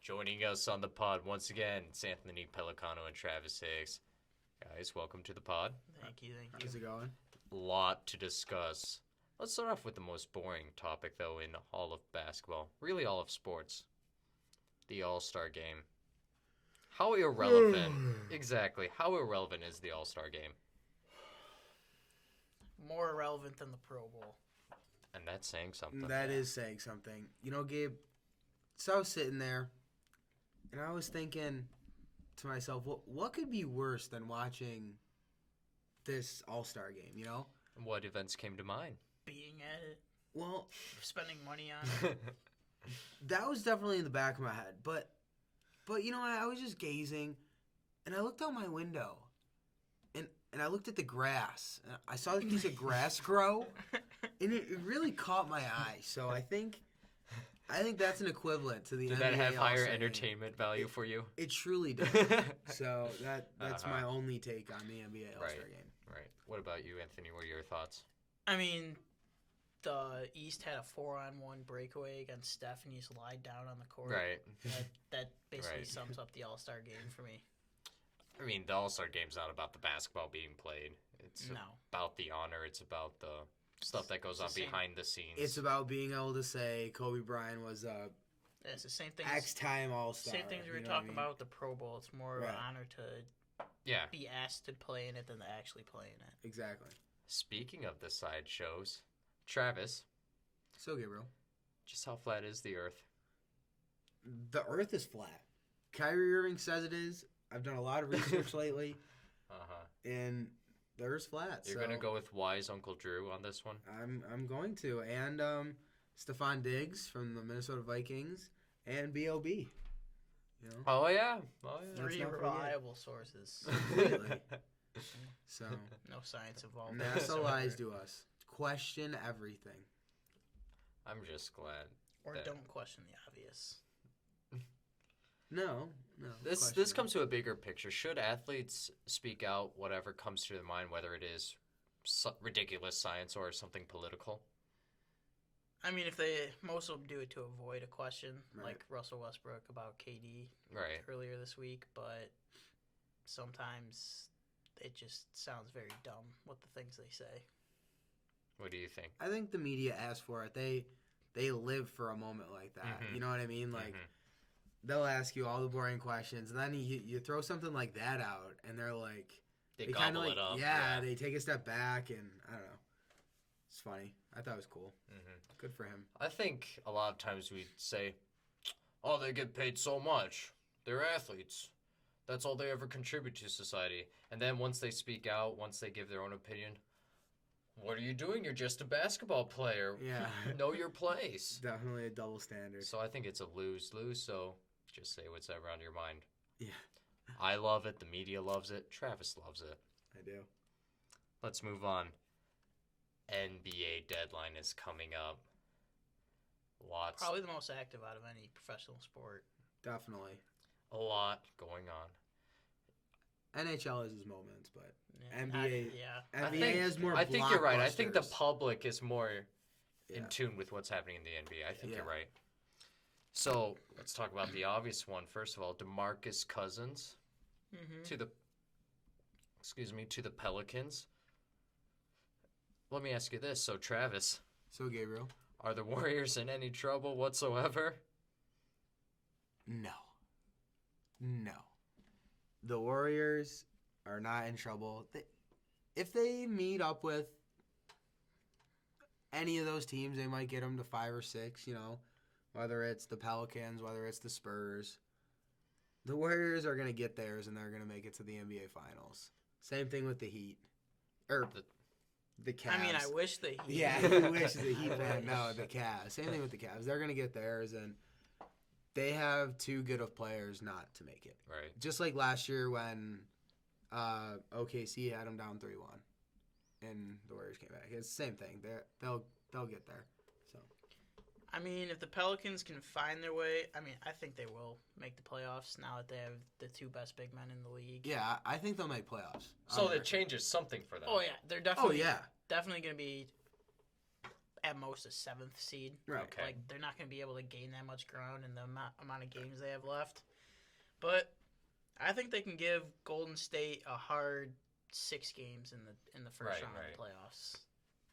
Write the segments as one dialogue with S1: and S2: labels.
S1: Joining us on the pod once again, it's Anthony Pelicano and Travis Hicks. Guys, welcome to the pod.
S2: Thank you.
S3: How's it going?
S1: A lot to discuss. Let's start off with the most boring topic, though, in all of basketball. Really, all of sports. The All-Star Game. How irrelevant, exactly, how irrelevant is the All-Star Game?
S2: More irrelevant than the Pro Bowl.
S1: And that's saying something.
S3: That is saying something. You know, Gabe, so I was sitting there, and I was thinking to myself, what could be worse than watching this All-Star Game, you know?
S1: What events came to mind?
S2: Being at it.
S3: Well,
S2: spending money on it.
S3: that was definitely in the back of my head. But you know, I was just gazing, and I looked out my window, and I looked at the grass. And I saw this piece of grass grow, and it really caught my eye. So I think that's an equivalent to the
S1: Did
S3: NBA
S1: that have higher
S3: All-Star
S1: entertainment value for you?
S3: It truly does. So that's my only take on the NBA All-Star Game.
S1: Right. What about you, Anthony? What are your thoughts?
S2: I mean, the East had a 4-on-1 breakaway against Steph, and he just lied down on the court.
S1: Right.
S2: That basically
S1: Right.
S2: sums up the All-Star Game for me.
S1: I mean, the All-Star Game's not about the basketball being played. It's
S2: No.
S1: about the honor. It's about the stuff that goes on
S2: It's the same.
S1: behind the scenes.
S3: It's about being able to say Kobe Bryant was a
S2: It's the same thing.
S3: X-time All-Star.
S2: Same things we were
S3: you know what I
S2: talking
S3: mean?
S2: about with the Pro Bowl. It's more of an
S3: Right.
S2: honor to
S1: Yeah.
S2: be asked to play in it than to actually play in it.
S3: Exactly.
S1: Speaking of the sideshows, Travis,
S3: So, Gabriel,
S1: just how flat is the Earth?
S3: the Earth is flat. Kyrie Irving says it is. I've done a lot of research lately, and the Earth's flat.
S1: You're
S3: so
S1: gonna go with wise Uncle Drew on this one.
S3: I'm going to, and Stephon Diggs from the Minnesota Vikings, and B.O.B. You know,
S1: Oh yeah.
S3: Let's
S2: Three
S3: not forget.
S2: reliable sources.
S3: Completely. So
S2: No science involved.
S3: NASA lies to us. Question everything.
S1: I'm just glad.
S2: Or
S1: that-
S2: don't question the obvious.
S3: No.
S1: This
S3: question
S1: comes to a bigger picture. Should athletes speak out whatever comes to their mind, whether it is ridiculous science or something political?
S2: I mean, most of them do it to avoid a question,
S3: Right.
S2: like Russell Westbrook about KD
S1: Right.
S2: earlier this week, but sometimes it just sounds very dumb what the things they say.
S1: What do you think?
S3: I think the media asks for it. They live for a moment like that.
S1: Mhm.
S3: You know what I mean? Like
S1: Mhm.
S3: they'll ask you all the boring questions, and then you throw something like that out, and they're like,
S1: They
S3: kinda
S1: gobble
S3: like,
S1: it up.
S3: Yeah, they take a step back, and I don't know. It's funny. I thought it was cool.
S1: Mhm.
S3: Good for him.
S1: I think a lot of times we say, "Oh, they get paid so much. They're athletes. That's all they ever contribute to society." And then once they speak out, once they give their own opinion, what are you doing? You're just a basketball player.
S3: Yeah.
S1: Know your place.
S3: Definitely a double standard.
S1: So I think it's a lose-lose, so just say what's ever on your mind.
S3: Yeah,
S1: I love it. The media loves it. Travis loves it.
S3: I do.
S1: Let's move on. NBA deadline is coming up. Lots.
S2: Probably the most active out of any professional sport.
S3: Definitely.
S1: A lot going on.
S3: NHL has his moments, but
S2: Yeah,
S3: NBA
S2: yeah.
S3: NBA has more.
S1: I think you're right. I think the
S3: blockbusters.
S1: public is more in
S3: Yeah.
S1: tune with what's happening in the NBA. I think you're
S3: Yeah.
S1: right. So let's talk about the obvious one. First of all, DeMarcus Cousins
S2: Mm-hmm.
S1: to the Pelicans. Let me ask you this. So Travis,
S3: So Gabriel,
S1: are the Warriors in any trouble whatsoever?
S3: no. The Warriors are not in trouble. If they meet up with any of those teams, they might get them to 5 or 6. You know, whether it's the Pelicans, whether it's the Spurs. The Warriors are gonna get theirs, and they're gonna make it to the NBA Finals. Same thing with the Heat, or the Cavs.
S2: I mean, I wish they.
S3: Yeah, you wish the Heat fan. No, the Cavs. Same thing with the Cavs. They're gonna get theirs, and they have too good of players not to make it.
S1: Right.
S3: Just like last year when OKC had them down 3-1, and the Warriors came back. It's the same thing. They'll get there. So
S2: I mean, if the Pelicans can find their way, I mean, I think they will make the playoffs now that they have the two best big men in the league.
S3: yeah, I think they'll make playoffs.
S1: So
S3: On
S1: it
S3: record.
S1: changes something for them.
S2: Oh yeah, they're
S3: Oh
S2: definitely
S3: yeah.
S2: definitely going to be at most a 7th seed.
S3: Right.
S1: Okay.
S2: Like they're not going to be able to gain that much ground in the amount of games they have left. But I think they can give Golden State a hard 6 games in the first round of the playoffs.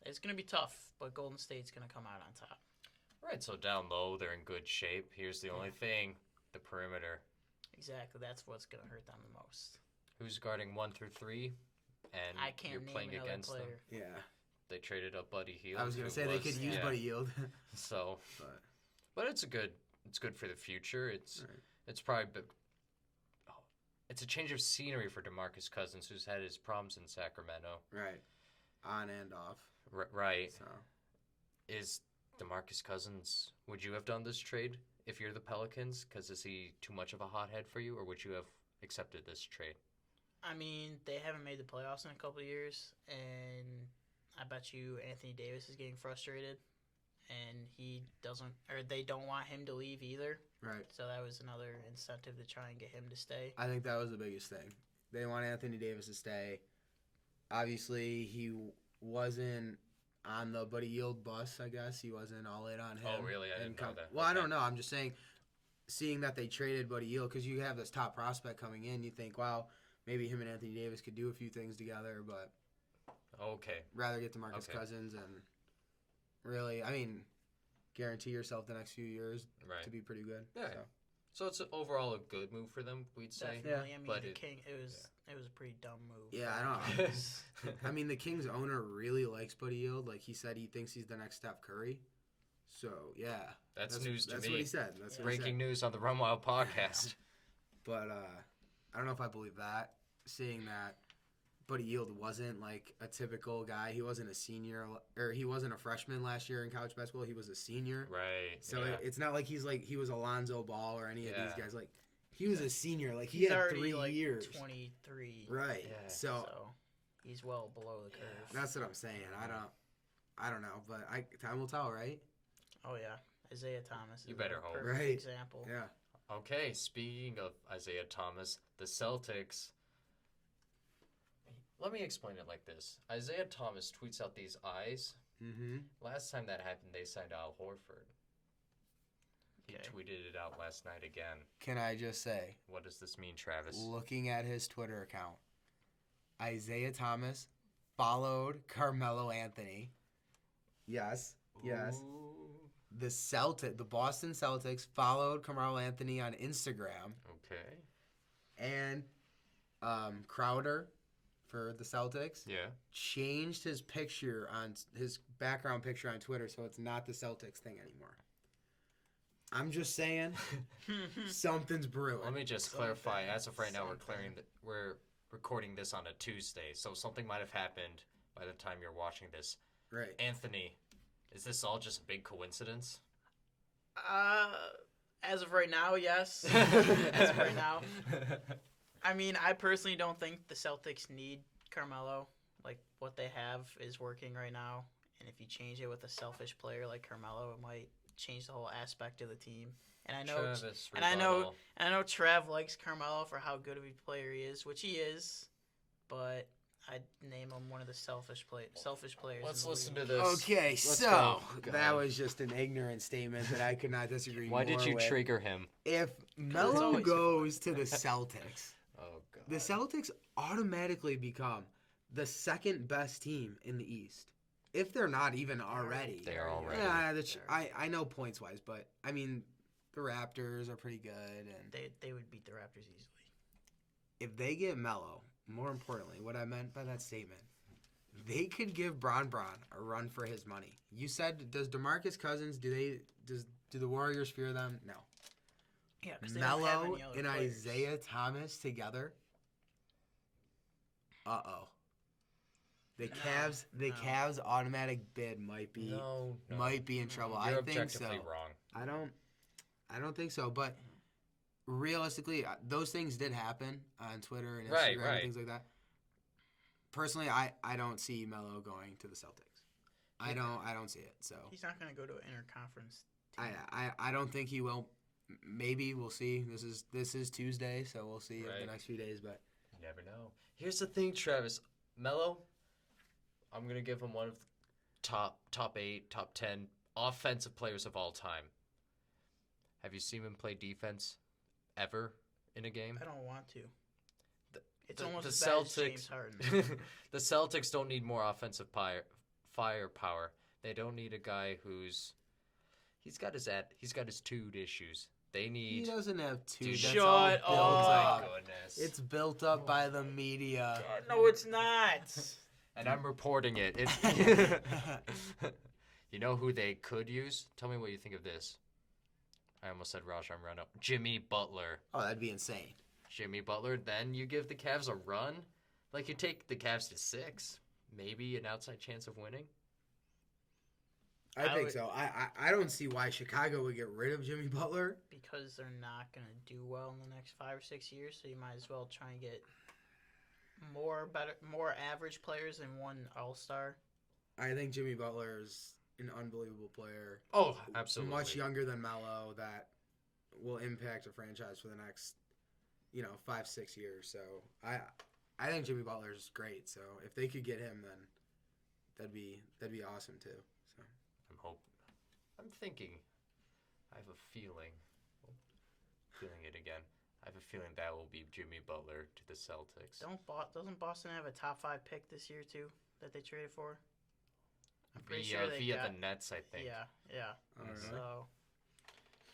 S2: It's going to be tough, but Golden State's going to come out on top.
S1: Right, so down low, they're in good shape. Here's the only thing, the perimeter.
S2: Exactly, that's what's going to hurt them the most.
S1: Who's guarding 1 through 3? And
S2: I can't
S1: you're
S2: name
S1: playing
S2: another
S1: against
S2: player.
S1: them.
S3: Yeah.
S1: They traded up Buddy Hield.
S3: I was gonna
S1: who
S3: say they could use
S1: yeah.
S3: Buddy Yield.
S1: So, but it's good for the future. It's
S3: Right.
S1: it's probably it's a change of scenery for DeMarcus Cousins, who's had his problems in Sacramento.
S3: Right. On and off.
S1: Right.
S3: So
S1: Is DeMarcus Cousins, would you have done this trade if you're the Pelicans? Because is he too much of a hothead for you, or would you have accepted this trade?
S2: I mean, they haven't made the playoffs in a couple of years, and I bet you Anthony Davis is getting frustrated, and they don't want him to leave either.
S3: right.
S2: So that was another incentive to try and get him to stay.
S3: I think that was the biggest thing. They want Anthony Davis to stay. Obviously, he wasn't on the Buddy Yield bus, I guess. He wasn't all in on him.
S1: Oh, really? I didn't know that.
S3: Well, I
S1: Okay.
S3: don't know. I'm just saying, seeing that they traded Buddy Yield, because you have this top prospect coming in, you think, wow, maybe him and Anthony Davis could do a few things together, but
S1: Okay.
S3: rather get DeMarcus
S1: Okay.
S3: Cousins and really, I mean, guarantee yourself the next few years
S1: Right.
S3: to be pretty good.
S1: Yeah.
S3: So.
S1: So it's overall a good move for them, we'd say.
S2: Definitely. I mean,
S1: But
S2: it was a pretty dumb move.
S3: Yeah, I don't. I mean, the Kings owner really likes Buddy Yield. Like he said, he thinks he's the next Steph Curry. So yeah,
S1: That's news to
S3: that's
S1: me.
S3: what he said. That's what he
S1: Breaking
S3: said.
S1: news on the Run Wild podcast.
S3: But I don't know if I believe that. Seeing that Buddy Yield wasn't like a typical guy. He wasn't a senior, or he wasn't a freshman last year in college basketball. He was a senior.
S1: Right.
S3: So
S1: yeah.
S3: it's not like he was Alonzo Ball or any of these
S1: Yeah.
S3: guys. Like he was a senior. Like he
S2: He's
S3: had
S2: already
S3: 3 years.
S2: 23.
S3: Right.
S1: Yeah.
S3: So
S2: So he's well below the curve.
S3: that's what I'm saying. I don't know, but time will tell, right?
S2: Oh yeah, Isaiah Thomas.
S1: You
S2: is
S1: better
S2: a
S1: hope.
S2: perfect
S3: Right.
S2: example.
S3: Yeah.
S1: Okay, speaking of Isaiah Thomas, the Celtics. Let me explain it like this. Isaiah Thomas tweets out these eyes.
S3: Mm-hmm.
S1: Last time that happened, they signed Al Horford. He
S2: Okay.
S1: tweeted it out last night again.
S3: Can I just say,
S1: What does this mean, Travis?
S3: looking at his Twitter account, Isaiah Thomas followed Carmelo Anthony. Yes. Yes.
S1: Ooh.
S3: The Boston Celtics followed Carmelo Anthony on Instagram,
S1: Okay.
S3: and Crowder for the Celtics
S1: Yeah.
S3: changed his picture on his background picture on Twitter, so it's not the Celtics thing anymore. I'm just saying, something's brewing.
S1: Let me just clarify. As of right now,
S2: Something.
S1: we're recording this on a Tuesday, so something might have happened by the time you're watching this.
S3: Right.
S1: Anthony, is this all just a big coincidence?
S2: As of right now, yes. As of right now. I mean, I personally don't think the Celtics need Carmelo. Like, what they have is working right now. And if you change it with a selfish player like Carmelo, it might change the whole aspect of the team. And I know
S1: Travis,
S2: and I know
S1: rebuttal.
S2: and I know Trav likes Carmelo for how good of a player he is, which he is, but I'd name him one of the selfish players.
S1: Let's
S2: in the
S1: listen
S2: league.
S1: to this.
S3: Okay,
S1: Let's
S3: so
S1: go.
S3: that was just an ignorant statement that I could not disagree
S1: Why
S3: more
S1: did you
S3: with.
S1: trigger him?
S3: If
S2: it's
S3: Melo
S2: always
S3: goes to the Celtics,
S1: Oh, God.
S3: the Celtics automatically become the second best team in the East. If they're not even already.
S1: They are already.
S3: Yeah, I know points wise, but I mean, the Raptors are pretty good, and
S2: They would beat the Raptors easily.
S3: if they get Melo, more importantly, what I meant by that statement, they could give Bron a run for his money. You said, does DeMarcus Cousins? Do the Warriors fear them? No.
S2: Yeah, because they don't have
S3: Melo
S2: any other
S3: and
S2: players.
S3: Isaiah Thomas together. The
S2: No.
S3: Cavs automatic bid might be in trouble.
S1: You're
S3: I think so.
S1: objectively wrong.
S3: I don't think so, but realistically, those things did happen on Twitter and Instagram
S1: Right,
S3: and
S1: right.
S3: things like that. Personally, I don't see Melo going to the Celtics. I don't see it. So
S2: He's not going to go to an interconference.
S3: I don't think he will. Maybe we'll see. This is Tuesday, so we'll see
S1: Right.
S3: the next few days. But
S1: You never know. Here's the thing, Travis. Melo, I'm going to give him one of top 8, top 10 offensive players of all time. Have you seen him play defense ever in a game?
S2: I don't want to. It's
S1: The-
S2: almost
S1: the
S2: as bad as
S1: Celtics-
S2: James Harden.
S1: The Celtics don't need more offensive firepower. They don't need a guy who's he's got his dude issues. They
S3: He
S1: need
S3: doesn't have two.
S1: Dude,
S3: That's
S2: shut
S3: all
S2: up.
S3: built
S1: oh my
S3: up.
S1: goodness.
S3: It's built up by the media.
S2: No, it's not.
S1: And I'm reporting it. It's You know who they could use? Tell me what you think of this. I almost said Rajon Rondo. Jimmy Butler.
S3: Oh, that'd be insane.
S1: Jimmy Butler. Then you give the Cavs a run. Like you take the Cavs to 6. Maybe an outside chance of winning.
S3: I
S2: I
S3: think
S2: would-
S3: so. I don't see why Chicago would get rid of Jimmy Butler.
S2: Because they're not going to do well in the next 5 or 6 years, so you might as well try and get more average players than one all-star.
S3: I think Jimmy Butler is an unbelievable player.
S1: Oh, absolutely.
S3: Much younger than Melo, that will impact a franchise for the next, 5-6 years. So I think Jimmy Butler is great. So if they could get him, then that'd be awesome too. So
S1: I'm thinking. I have a feeling. Feeling it again. I have a feeling that will be Jimmy Butler to the Celtics.
S2: Doesn't Boston have a top 5 pick this year too that they traded for? I'm pretty
S1: Via,
S2: sure they
S1: via
S2: got.
S1: the Nets, I think.
S2: Yeah.
S3: I don't know.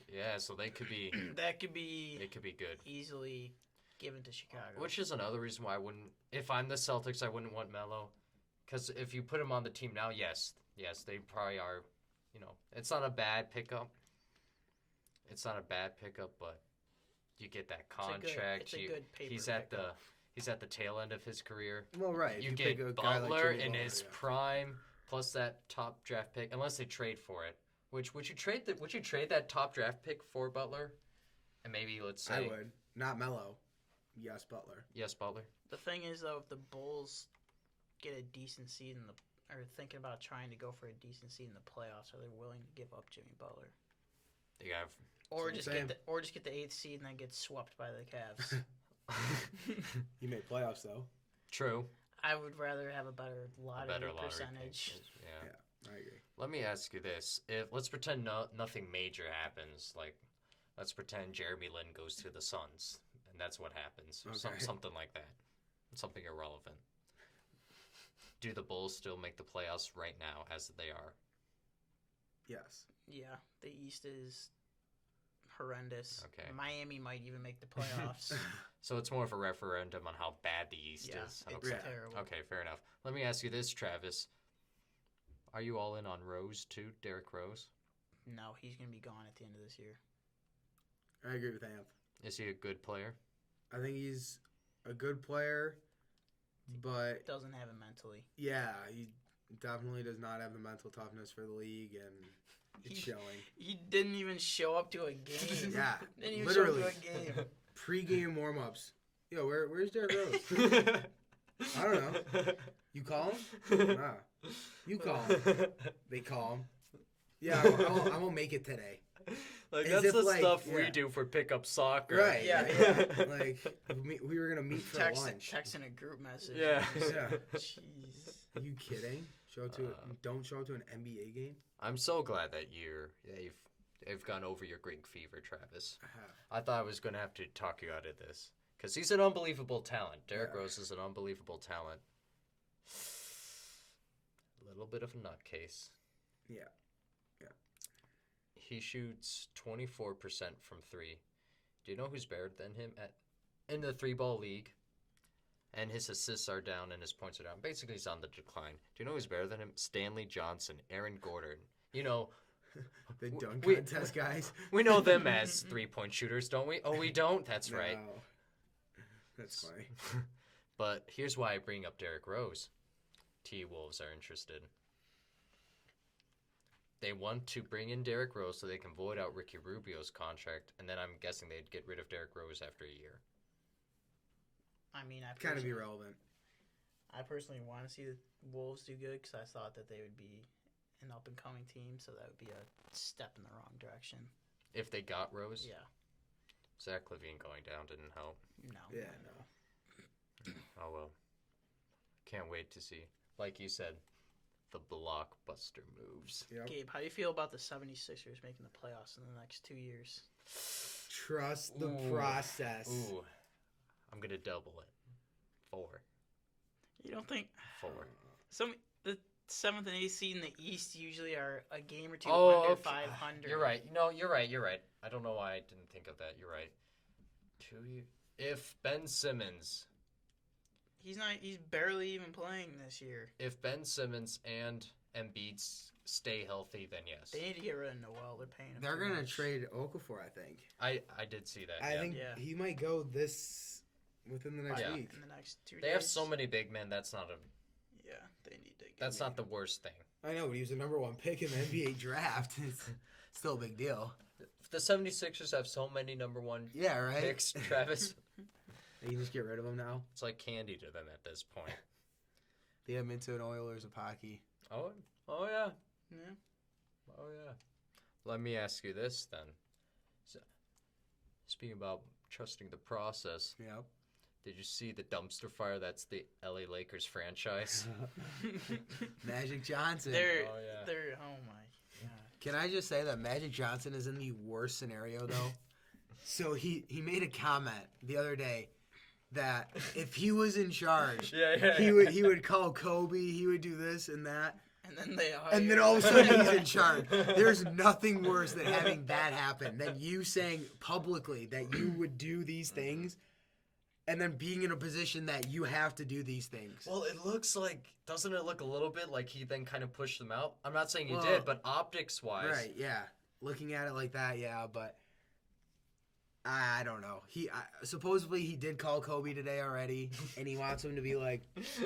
S2: So
S1: Yeah, so they could be.
S2: that could be
S1: They could be good.
S2: easily given to Chicago.
S1: Which is another reason why I wouldn't. If I'm the Celtics, I wouldn't want Melo, because if you put him on the team now, yes, they probably are. It's not a bad pickup. But you get that contract.
S2: It's a good paper
S1: he's at
S2: pickup.
S1: he's at the tail end of his career.
S3: Well, right.
S1: You
S3: if
S1: get
S3: pick a guy like
S1: Butler
S3: Jimmy
S1: in
S3: Butler,
S1: his
S3: yeah.
S1: prime, plus that top draft pick, unless they trade for it. Would you trade that top draft pick for Butler? And maybe let's say
S3: I would. Not Melo. Yes, Butler.
S1: yes, Butler.
S2: The thing is, though, if the Bulls get a decent seed or thinking about trying to go for a decent seed in the playoffs, are they willing to give up Jimmy Butler,
S1: They have
S2: or
S3: That's
S2: just
S3: what I'm
S2: get the 8th seed and then get swept by the Cavs?
S3: He made playoffs though.
S1: true.
S2: I would rather have a better lottery
S1: Better lottery
S2: percentage.
S1: pick. Yeah.
S3: Yeah, I agree.
S1: Let me ask you this: if let's pretend nothing major happens, like let's pretend Jeremy Lin goes to the Suns, and that's what happens, or
S3: Okay.
S1: something like that, something irrelevant. Do the Bulls still make the playoffs right now, as they are?
S3: Yes.
S2: Yeah, the East is horrendous.
S1: Okay.
S2: Miami might even make the playoffs.
S1: So it's more of a referendum on how bad the East
S2: Yeah,
S1: is.
S2: it's
S1: Okay.
S2: terrible.
S1: Okay, fair enough. Let me ask you this, Travis: are you all in on Rose too, Derrick Rose?
S2: No, he's gonna be gone at the end of this year.
S3: I agree with Anth.
S1: Is he a good player?
S3: I think he's a good player, but
S2: Doesn't have it mentally.
S3: yeah, he definitely does not have the mental toughness for the league, and it's
S2: He-
S3: showing.
S2: He didn't even show up to a game.
S3: Yeah,
S2: Didn't even
S3: literally.
S2: show up to a game.
S3: Pre-game warm-ups. Yo, where's Derrick Rose? I don't know. You call him? Nah. You call him. They call him. Yeah, I won't make it today.
S1: Like
S3: As
S1: that's
S3: if,
S1: the
S3: like,
S1: stuff we
S3: yeah.
S1: do for pickup soccer.
S3: Right.
S2: Yeah,
S3: Yeah. Like we were gonna meet for lunch.
S2: Text in a group message.
S1: Yeah.
S3: Yeah.
S2: Jeez.
S3: Are you kidding? Don't show up to an NBA game.
S1: I'm so glad that you've gone over your Greek fever, Travis.
S3: I have.
S1: I thought I was gonna have to talk you out of this because he's an unbelievable talent. Derrick
S3: Yeah.
S1: Rose is an unbelievable talent. A little bit of a nutcase.
S3: Yeah.
S1: He shoots 24% from 3. Do you know who's better than him in the 3-ball league? And his assists are down and his points are down. Basically, he's on the decline. Do you know who's better than him? Stanley Johnson, Aaron Gordon.
S3: The dunk
S1: we-
S3: contest guys.
S1: We know them as 3-point shooters, don't we? Oh, we don't? That's right.
S3: No. That's funny.
S1: But here's why I bring up Derrick Rose. T-Wolves are interested. They want to bring in Derrick Rose so they can void out Ricky Rubio's contract, and then I'm guessing they'd get rid of Derrick Rose after a year.
S2: I mean,
S3: Kind of irrelevant.
S2: I personally want to see the Wolves do good because I thought that they would be an up-and-coming team, so that would be a step in the wrong direction.
S1: If they got Rose,
S2: Yeah.
S1: Zach LaVine going down didn't help.
S2: No.
S3: Yeah, no.
S1: Oh well. Can't wait to see. Like you said, the blockbuster moves.
S3: Yep.
S2: Gabe, how do you feel about the 76ers making the playoffs in the next 2 years?
S3: Trust the
S1: Ooh.
S3: process.
S1: Ooh, I'm gonna double it. 4.
S2: You don't think
S1: 4.
S2: the 7th and 8th seed in the East usually are a game or two
S1: Oh,
S2: under
S1: okay.
S2: 500?
S1: You're right. No, you're right. You're right. I don't know why I didn't think of that. You're right. 2 years. If Ben Simmons,
S2: He's barely even playing this year.
S1: if Ben Simmons and Embiid stay healthy, then yes.
S2: They need to get rid of Noel. They're paying him
S3: They're
S2: too
S3: gonna
S2: much.
S3: trade Okafor, I think.
S1: I did see that.
S3: I
S1: yeah.
S3: think
S2: Yeah.
S3: he might go within the next
S1: Yeah.
S3: week.
S2: In the next 2 days.
S1: They have so many big men. That's not a.
S2: Yeah, they need to.
S1: That's not the worst thing.
S3: I know, but he was the number 1 pick in the NBA draft. It's still a big deal.
S1: The 76ers have so many number 1
S3: Yeah, right.
S1: picks, Travis.
S3: You can just get rid of him now.
S1: It's like candy to them at this point.
S3: The Edmonton Oilers of hockey.
S1: Oh yeah.
S2: Yeah.
S1: Oh yeah. Let me ask you this then. So, speaking about trusting the process,
S3: Yep.
S1: did you see the dumpster fire that's the LA Lakers franchise?
S3: Magic Johnson.
S2: They're
S1: Oh, yeah.
S2: they're oh my god.
S3: Can I just say that Magic Johnson is in the worst scenario though? So he made a comment the other day that if he was in charge, he would call Kobe, he would do this and that,
S2: And then they are.
S3: and then all of a sudden he's in charge. There's nothing worse than having that happen than you saying publicly that you would do these things and then being in a position that you have to do these things.
S1: Well, it looks like, doesn't it look a little bit like he then kind of pushed them out? I'm not saying he
S3: Well,
S1: did, but optics-wise.
S3: Right, yeah. Looking at it like that, yeah, but I don't know. Supposedly he did call Kobe today already, and he wants him to be like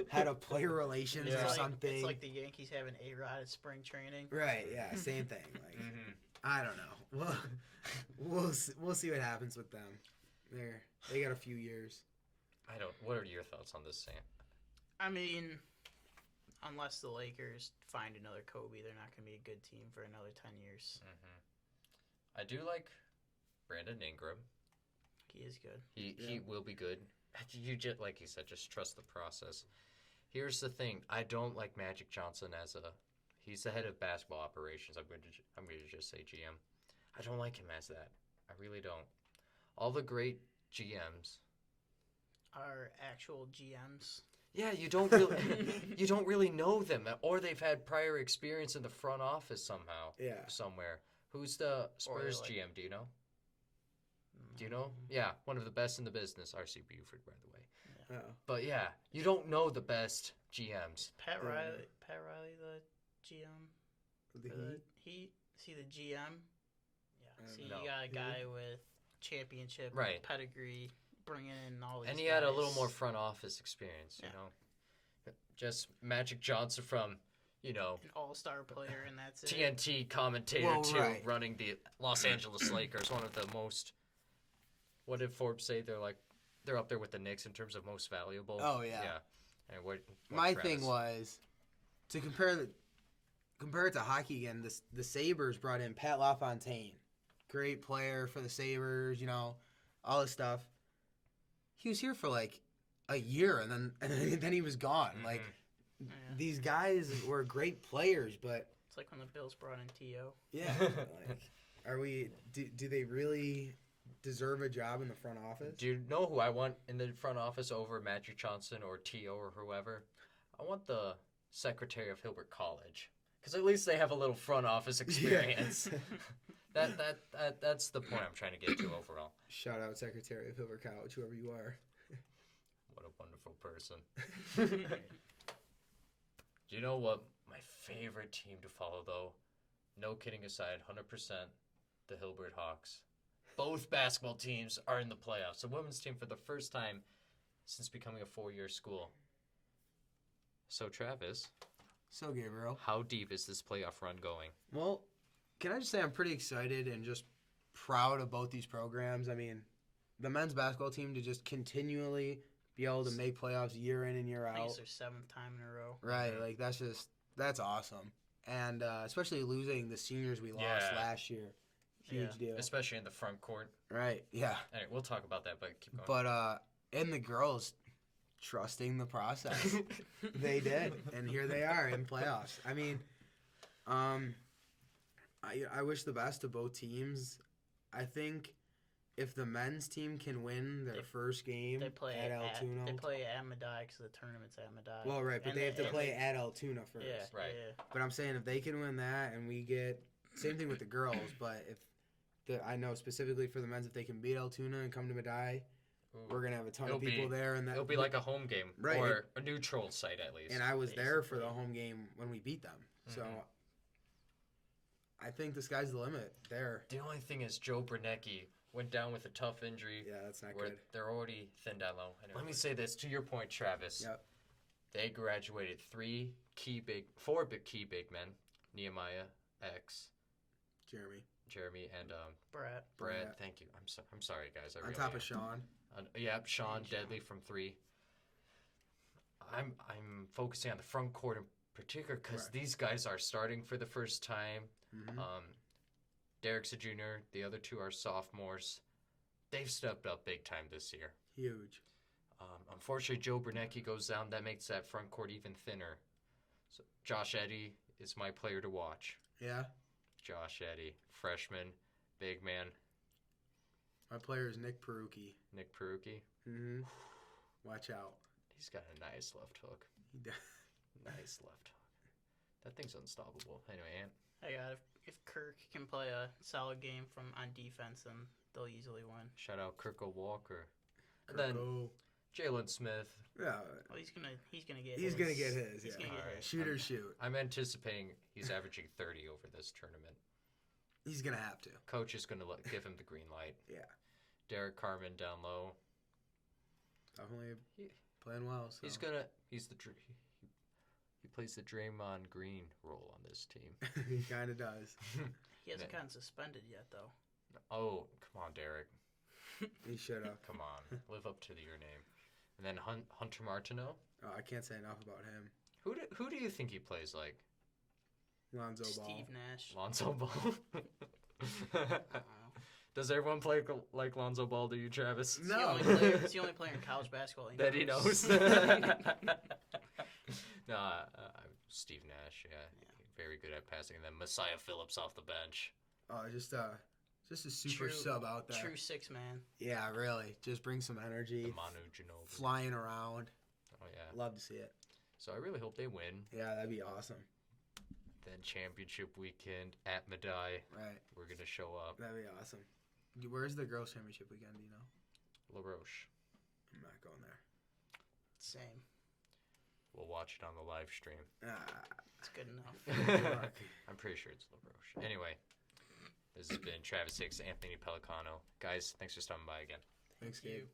S3: head of player relations
S1: Yeah.
S3: or
S2: It's
S3: something.
S2: It's like the Yankees having A-Rod at spring training.
S3: Right, yeah, same thing. Like
S1: Mhm.
S3: I don't know. We'll see what happens with them. They got a few years.
S1: What are your thoughts on this, Sam?
S2: I mean, unless the Lakers find another Kobe, they're not going to be a good team for another 10 years.
S1: I do like Brandon Ingram.
S2: He is good.
S1: He will be good. You just, like you said, just trust the process. Here's the thing: I don't like Magic Johnson he's the head of basketball operations. I'm going to just say GM. I don't like him as that. I really don't. All the great GMs.
S2: Our actual GMs.
S1: Yeah, you don't really know them, or they've had prior experience in the front office somehow.
S3: Yeah.
S1: Somewhere. Who's the Spurs
S2: like-
S1: GM? Do you know? Do you know? Yeah, one of the best in the business, R.C. Buford, by the way.
S3: Oh.
S1: But yeah, you don't know the best GMs.
S2: Pat
S3: Yeah.
S2: Riley. Pat Riley, the GM.
S3: The
S2: for the
S3: Heat?
S2: Heat. See the GM. Yeah. See,
S1: No.
S2: you got a guy with championship
S1: Right.
S2: pedigree, bringing in all these.
S1: And he had a little
S2: guys.
S1: more front office experience, you
S2: Yeah.
S1: know? Just Magic Johnson from,
S2: An all-star player, and that's it.
S1: TNT commentator
S3: Well,
S1: to
S3: right.
S1: running the Los Angeles Lakers, one of the most. What did Forbes say? They're up there with the Knicks in terms of most valuable.
S3: Oh, yeah.
S1: Yeah. And what
S3: My
S1: Travis?
S3: thing was to compare it to hockey again. The Sabres brought in Pat LaFontaine, great player for the Sabres. All this stuff. He was here for like a year, and then he was gone.
S1: Mhm.
S3: Like
S2: Yeah.
S3: these guys were great players, but
S2: It's like when the Bills brought in T.O.
S3: yeah, like do they really deserve a job in the front office?
S1: Do you know who I want in the front office over Magic Johnson or T.O. or whoever? I want the secretary of Hilbert College. Because at least they have a little front office experience. That's the point I'm trying to get to overall.
S3: Shout out Secretary of Hilbert College, whoever you are.
S1: What a wonderful person. Do you know what my favorite team to follow, though? No kidding aside, 100% the Hilbert Hawks. Both basketball teams are in the playoffs. The women's team for the first time since becoming a 4-year school. So, Travis,
S3: So, Gabriel.
S1: how deep is this playoff run going?
S3: Well, can I just say I'm pretty excited and just proud of both these programs. I mean, the men's basketball team to just continually be able to make playoffs year in and year
S2: I think
S3: out.
S2: it's their 7th time in a row.
S3: Right, like that's awesome. And especially losing the seniors we lost
S1: Yeah.
S3: last year. Huge deal.
S1: Especially in the front court.
S3: Right, yeah.
S1: All right, we'll talk about that, but keep going.
S3: But in the girls trusting the process. They did, and here they are in playoffs. I mean, I wish the best to both teams. I think if the men's team can win their first game
S2: They play
S3: at Altoona,
S2: They play at Madai because the tournament's at Madai.
S3: well, right, but
S2: And
S3: they have to
S2: and
S3: play at Altoona first.
S2: Yeah,
S1: Right.
S2: Yeah.
S3: But I'm saying if they can win that, and we get same thing with the girls, but if I know specifically for the men's, if they can beat Altoona and come to Madai, we're gonna have a ton
S1: It'll
S3: of people
S1: be-
S3: there, and that
S1: It'll be like a home game,
S3: Right.
S1: or a neutral site at least.
S3: And I was there for the
S2: Basically.
S3: home game when we beat them, so
S1: Mhm.
S3: I think the sky's the limit there.
S1: The only thing is Joe Bernecki went down with a tough injury.
S3: Yeah, that's not
S1: where
S3: good.
S1: they're already thin down low. Let me say this to your point, Travis.
S3: Yep.
S1: They graduated four big key big men: Nehemiah, X, Jeremy, and
S2: Brett.
S1: Brad.
S3: Brad.
S1: Thank you. I'm sorry, guys. I
S3: On
S1: really
S3: top
S1: am.
S3: of Sean.
S1: Yeah, Sean
S2: And Sean.
S1: Deadly from 3. I'm focusing on the front court in particular because
S3: Correct.
S1: these guys are starting for the first time.
S3: Mm-hmm.
S1: Derek's a junior. The other 2 are sophomores. They've stepped up big time this year.
S3: Huge.
S1: Unfortunately, Joe Bernecki goes down. That makes that front court even thinner. So Josh Eddy is my player to watch.
S3: Yeah.
S1: Josh Eddy, freshman, big man.
S3: My player is Nick Perucci.
S1: Nick Perucci.
S3: Mm-hmm. Watch out.
S1: He's got a nice left hook.
S3: He does.
S1: Nice left hook. That thing's unstoppable. Anyway, Ant.
S2: Hey, if Kirk can play a solid game on defense, then they'll easily win.
S1: Shout out Kirko Walker. And then
S3: Kirko.
S1: Jalen Smith.
S3: Yeah.
S2: Well, he's gonna get.
S3: He's
S2: his.
S3: gonna get his.
S2: He's
S3: Yeah.
S2: gonna get
S1: Alright.
S2: his.
S3: Shoot or shoot.
S1: I'm anticipating he's averaging 30 over this tournament.
S3: He's gonna have to.
S1: Coach is going to give him the green light.
S3: Yeah.
S1: Derek Carmen down low.
S3: Definitely
S1: He-
S3: playing well. So.
S1: He plays the Draymond Green role on this team.
S3: He kind of does.
S2: He hasn't
S1: Yeah.
S2: gotten suspended yet, though.
S1: Oh, come on, Derek.
S3: He should have.
S1: Come on. Live up to your name. And then Hunter Martineau.
S3: Oh, I can't say enough about him.
S1: Who do you think he plays like?
S3: Lonzo Ball.
S2: Steve Nash.
S1: Lonzo Ball?
S2: Uh,
S1: Does everyone play like Lonzo Ball to you, Travis?
S2: It's
S3: No.
S2: It's the only player in college basketball
S1: That he knows. No, Steve Nash, yeah. Very good at passing. And then Messiah Phillips off the bench.
S3: Oh, just a super
S2: True-
S3: sub out there.
S2: True 6-man.
S3: Yeah, really. Just bring some
S1: The
S3: energy.
S1: Manu Ginobili.
S3: Flying around.
S1: Oh, yeah.
S3: Love to see it.
S1: So I really hope they win.
S3: Yeah, that'd be awesome.
S1: Then championship weekend at Madai.
S3: Right.
S1: We're going to show up.
S3: That'd be awesome. Where's the girls' championship weekend? Do you know?
S1: La Roche.
S3: I'm not going there.
S2: Same.
S1: We'll watch it on the live stream.
S2: It's good enough.
S3: Fuck.
S1: I'm pretty sure it's La Roche. Anyway, this has been Travis Hicks, Anthony Pelicano. Guys, thanks for stopping by again.
S3: Thanks,
S2: Thank
S3: Gabe.
S2: you.